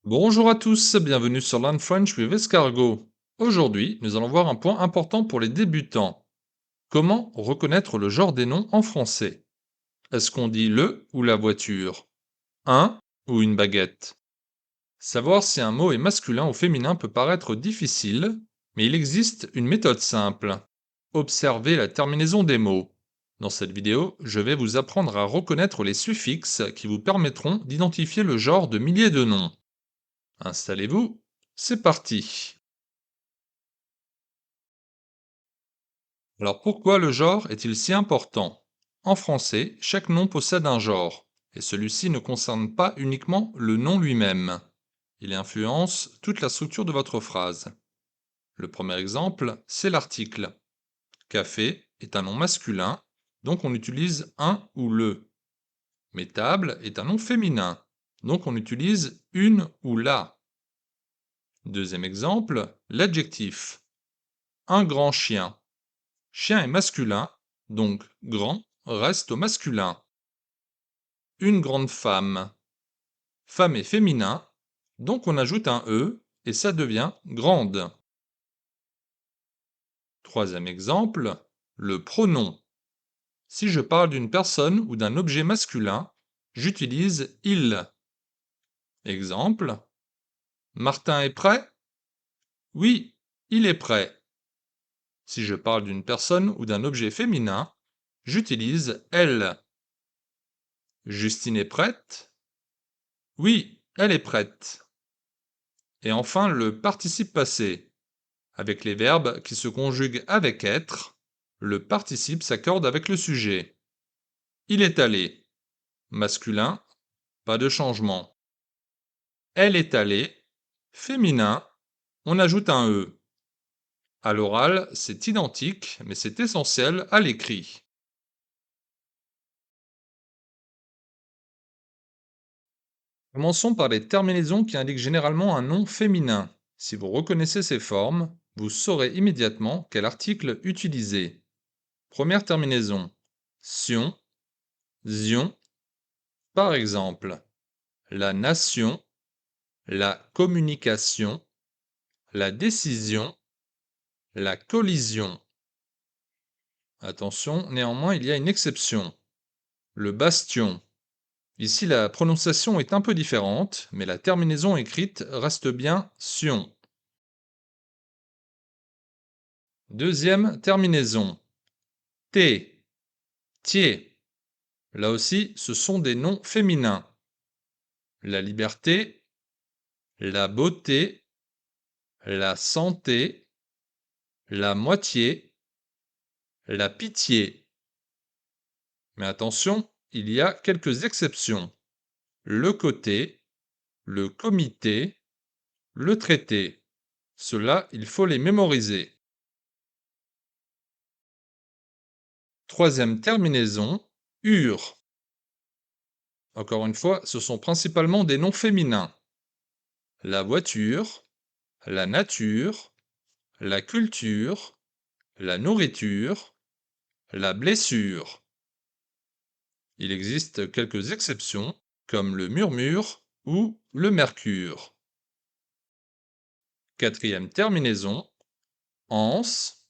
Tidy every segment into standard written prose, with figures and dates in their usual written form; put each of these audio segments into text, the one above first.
Bonjour à tous, bienvenue sur Learn French with Escargot. Aujourd'hui, nous allons voir un point important pour les débutants. Comment reconnaître le genre des noms en français? Est-ce qu'on dit le ou la voiture? Un ou une baguette? Savoir si un mot est masculin ou féminin peut paraître difficile, mais il existe une méthode simple. Observez la terminaison des mots. Dans cette vidéo, je vais vous apprendre à reconnaître les suffixes qui vous permettront d'identifier le genre de milliers de noms. Installez-vous, c'est parti. Alors pourquoi le genre est-il si important? En français, chaque nom possède un genre, et celui-ci ne concerne pas uniquement le nom lui-même. Il influence toute la structure de votre phrase. Le premier exemple, c'est l'article. Café est un nom masculin, donc on utilise un ou le. Mais table est un nom féminin, donc on utilise une ou la. Deuxième exemple, l'adjectif. Un grand chien. Chien est masculin, donc grand reste au masculin. Une grande femme. Femme est féminin, donc on ajoute un E et ça devient grande. Troisième exemple, le pronom. Si je parle d'une personne ou d'un objet masculin, j'utilise il. Exemple, Martin est prêt? Oui, il est prêt. Si je parle d'une personne ou d'un objet féminin, j'utilise elle. Justine est prête? Oui, elle est prête. Et enfin le participe passé. Avec les verbes qui se conjuguent avec être, le participe s'accorde avec le sujet. Il est allé. Masculin, pas de changement. Elle est allée. Féminin, on ajoute un E. À l'oral, c'est identique, mais c'est essentiel à l'écrit. Commençons par les terminaisons qui indiquent généralement un nom féminin. Si vous reconnaissez ces formes, vous saurez immédiatement quel article utiliser. Première terminaison. Sion, zion. Par exemple, la nation, la communication, la décision, la collision. Attention, néanmoins, il y a une exception. Le bastion. Ici, la prononciation est un peu différente, mais la terminaison écrite reste bien sion. Deuxième terminaison. T, tier. Là aussi, ce sont des noms féminins. La liberté, la beauté, la santé, la moitié, la pitié. Mais attention, il y a quelques exceptions. Le côté, le comité, le traité. Ceux-là, il faut les mémoriser. Troisième terminaison, ur. Encore une fois, ce sont principalement des noms féminins. La voiture, la nature, la culture, la nourriture, la blessure. Il existe quelques exceptions, comme le murmure ou le mercure. Quatrième terminaison, anse.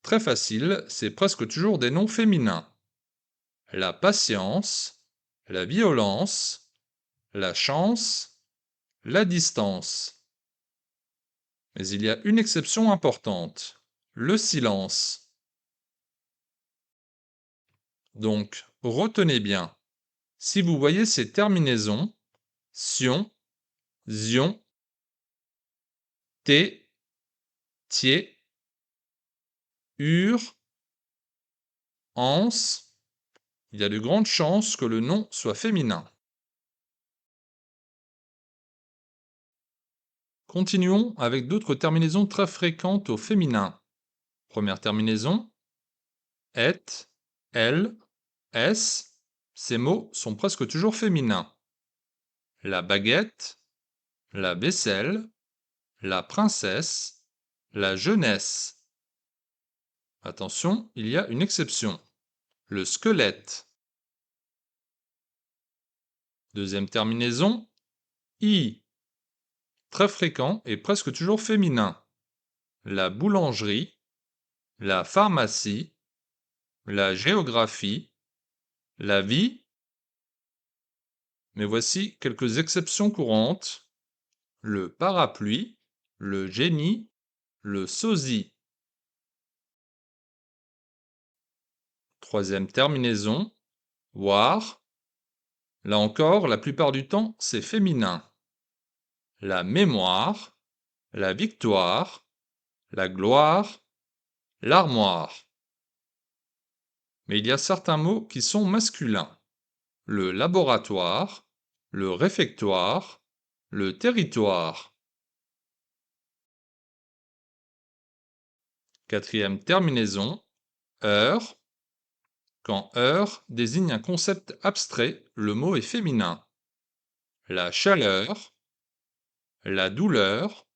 Très facile, c'est presque toujours des noms féminins. La patience, la violence, la chance, la distance. Mais il y a une exception importante, le silence. Donc, retenez bien, si vous voyez ces terminaisons, sion, zion, t, tier, ur, anse, il y a de grandes chances que le nom soit féminin. Continuons avec d'autres terminaisons très fréquentes au féminin. Première terminaison, et, elle, s. Ces mots sont presque toujours féminins. La baguette, la vaisselle, la princesse, la jeunesse. Attention, il y a une exception. Le squelette. Deuxième terminaison, I, très fréquent et presque toujours féminin. La boulangerie, la pharmacie, la géographie, la vie. Mais voici quelques exceptions courantes. Le parapluie, le génie, le sosie. Troisième terminaison, war. Là encore, la plupart du temps, c'est féminin. La mémoire, la victoire, la gloire, l'armoire. Mais il y a certains mots qui sont masculins. Le laboratoire, le réfectoire, le territoire. Quatrième terminaison, heure. Quand heure désigne un concept abstrait, le mot est féminin. La chaleur, la douleur,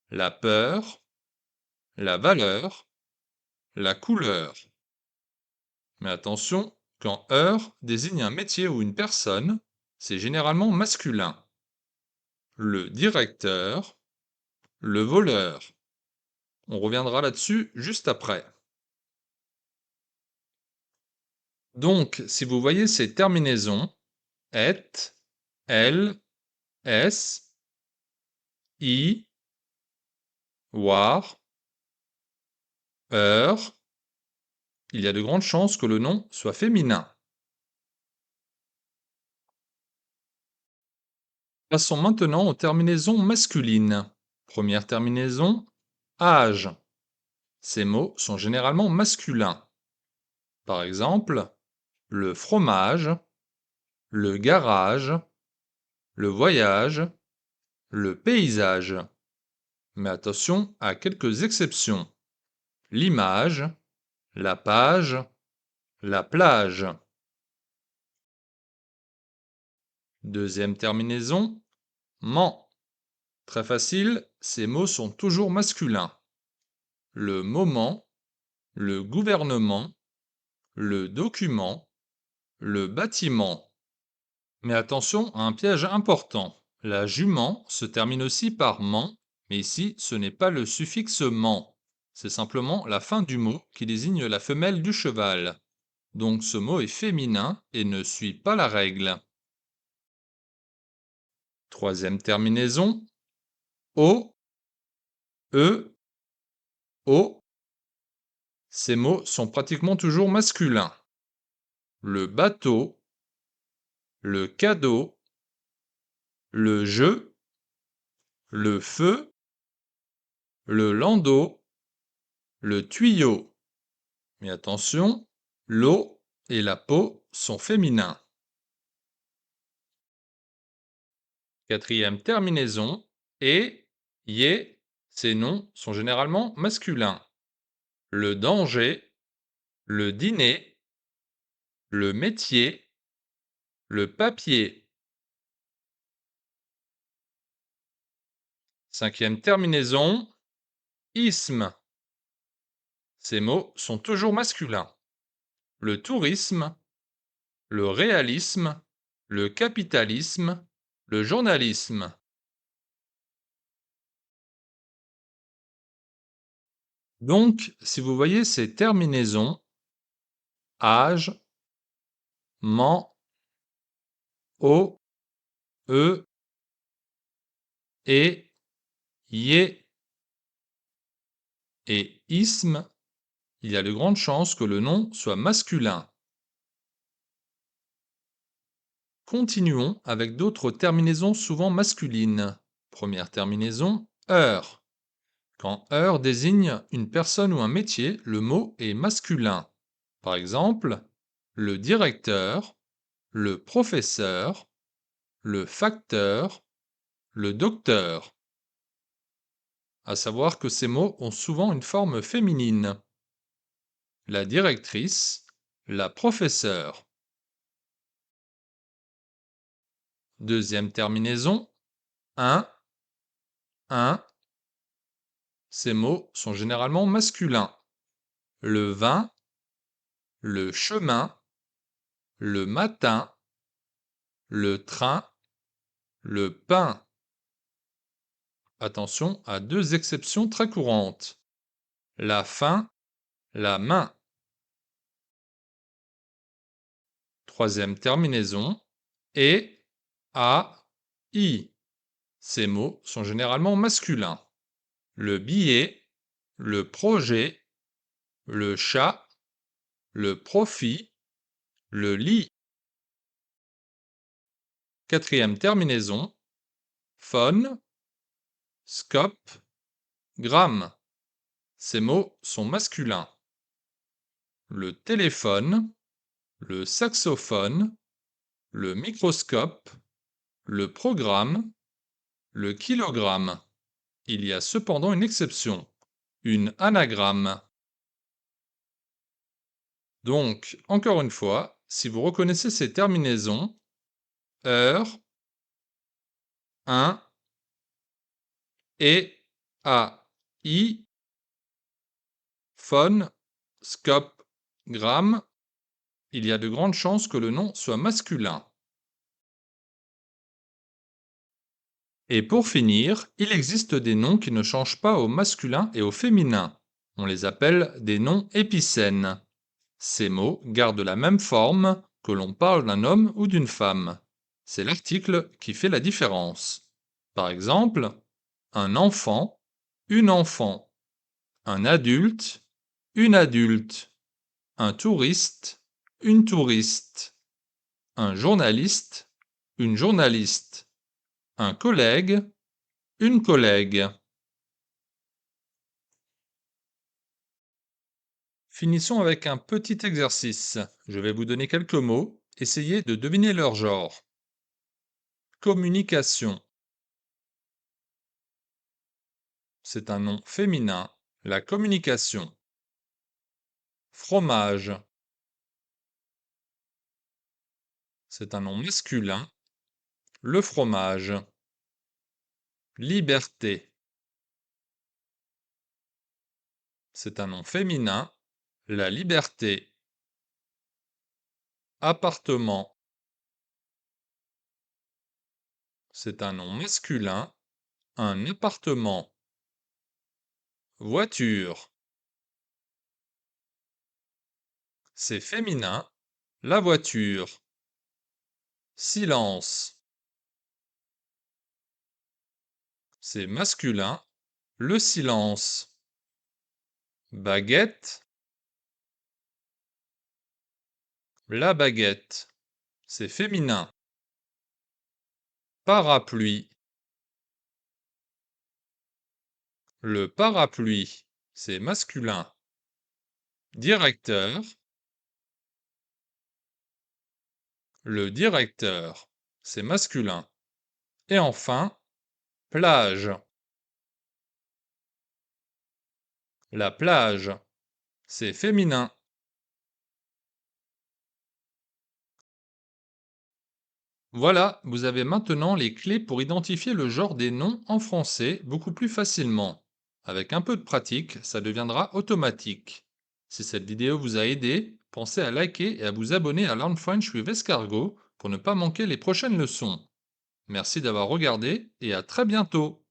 la peur, la valeur, la couleur. Mais attention, quand heure désigne un métier ou une personne, c'est généralement masculin. Le directeur, le voleur. On reviendra là-dessus juste après. Donc, si vous voyez ces terminaisons, et, elle, s, i, war, heure, il y a de grandes chances que le nom soit féminin. Passons maintenant aux terminaisons masculines. Première terminaison, âge. Ces mots sont généralement masculins. Par exemple, le fromage, le garage, le voyage, le paysage. Mais attention à quelques exceptions. L'image, la page, la plage. Deuxième terminaison, ment. Très facile, ces mots sont toujours masculins. Le moment, le gouvernement, le document, le bâtiment. Mais attention à un piège important. La jument se termine aussi par ment, mais ici ce n'est pas le suffixe ment. C'est simplement la fin du mot qui désigne la femelle du cheval. Donc ce mot est féminin et ne suit pas la règle. Troisième terminaison, o, e, o. Ces mots sont pratiquement toujours masculins. Le bateau, le cadeau, le jeu, le feu, le landau, le tuyau. Mais attention, l'eau et la peau sont féminins. Quatrième terminaison, et, yé, ces noms sont généralement masculins. Le danger, le dîner, le métier, le papier. Cinquième terminaison, isme. Ces mots sont toujours masculins. Le tourisme, le réalisme, le capitalisme, le journalisme. Donc, si vous voyez ces terminaisons, âge, ment, o, e, et, yé et isme, il y a de grandes chances que le nom soit masculin. Continuons avec d'autres terminaisons souvent masculines. Première terminaison, heure. Quand heure désigne une personne ou un métier, le mot est masculin. Par exemple, le directeur, le professeur, le facteur, le docteur. À savoir que ces mots ont souvent une forme féminine. La directrice, la professeure. Deuxième terminaison, un. Ces mots sont généralement masculins. Le vin, le chemin, le matin, le train, Le pain. Attention à deux exceptions très courantes. La faim, la main. Troisième terminaison. Et, a, i. Ces mots sont généralement masculins. Le billet, le projet, le chat, le profit, le lit. Quatrième terminaison. Phone, scope, gramme. Ces mots sont masculins. Le téléphone, le saxophone, le microscope, le programme, le kilogramme. Il y a cependant une exception, une anagramme. Donc, encore une fois, si vous reconnaissez ces terminaisons, heure, un, et, a, i, phone, scope, gramme, il y a de grandes chances que le nom soit masculin. Et pour finir, il existe des noms qui ne changent pas au masculin et au féminin. On les appelle des noms épicènes. Ces mots gardent la même forme que l'on parle d'un homme ou d'une femme. C'est l'article qui fait la différence. Par exemple, un enfant, une enfant, un adulte, une adulte, un touriste, une touriste, un journaliste, une journaliste, un collègue, une collègue. Finissons avec un petit exercice. Je vais vous donner quelques mots. Essayez de deviner leur genre. Communication. C'est un nom féminin. La communication. Fromage. C'est un nom masculin. Le fromage. Liberté. C'est un nom féminin. La liberté. Appartement. C'est un nom masculin. Un appartement. Voiture. C'est féminin. La voiture. Silence. C'est masculin. Le silence. Baguette. La baguette. C'est féminin. Parapluie. Le parapluie. C'est masculin. Directeur. Le directeur. C'est masculin. Et enfin, plage. La plage. C'est féminin. Voilà, vous avez maintenant les clés pour identifier le genre des noms en français beaucoup plus facilement. Avec un peu de pratique, ça deviendra automatique. Si cette vidéo vous a aidé, pensez à liker et à vous abonner à Learn French with Escargot pour ne pas manquer les prochaines leçons. Merci d'avoir regardé et à très bientôt.